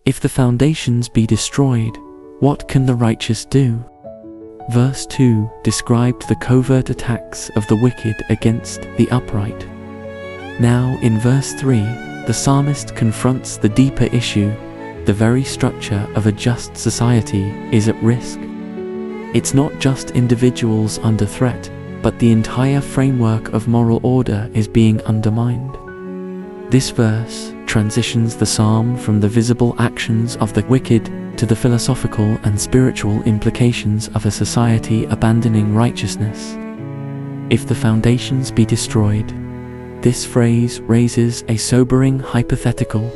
If the foundations be destroyed, what can the righteous do? Verse 2 described the covert attacks of the wicked against the upright. Now in verse 3, the psalmist confronts the deeper issue. The very structure of a just society is at risk. It's not just individuals under threat, but the entire framework of moral order is being undermined. This verse transitions the psalm from the visible actions of the wicked to the philosophical and spiritual implications of a society abandoning righteousness. If the foundations be destroyed, this phrase raises a sobering hypothetical.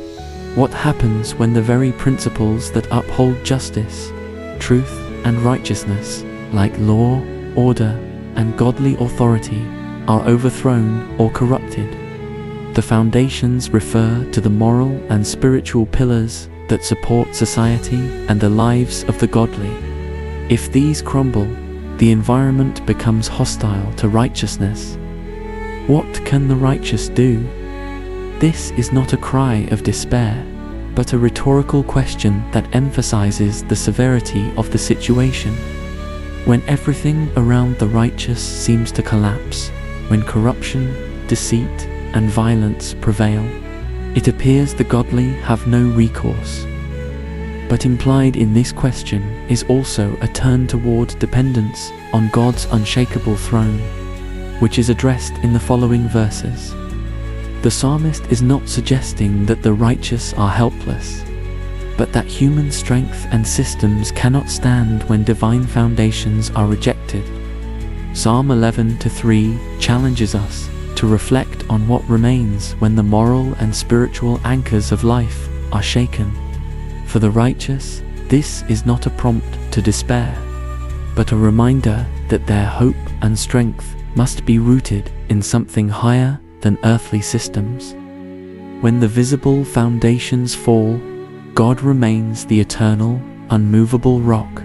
What happens when the very principles that uphold justice, truth, and righteousness, like law, order, and godly authority, are overthrown or corrupted? The foundations refer to the moral and spiritual pillars that support society and the lives of the godly. If these crumble, the environment becomes hostile to righteousness. What can the righteous do? This is not a cry of despair, but a rhetorical question that emphasizes the severity of the situation. When everything around the righteous seems to collapse, when corruption, deceit, and violence prevail, it appears the godly have no recourse. But implied in this question is also a turn toward dependence on God's unshakable throne, which is addressed in the following verses. The psalmist is not suggesting that the righteous are helpless, but that human strength and systems cannot stand when divine foundations are rejected. Psalm 11:3 challenges us to reflect on what remains when the moral and spiritual anchors of life are shaken. For the righteous, this is not a prompt to despair, but a reminder that their hope and strength must be rooted in something higher than earthly systems. When the visible foundations fall, God remains the eternal, unmovable rock.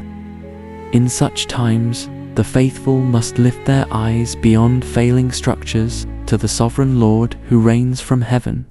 In such times, the faithful must lift their eyes beyond failing structures to the sovereign Lord who reigns from heaven.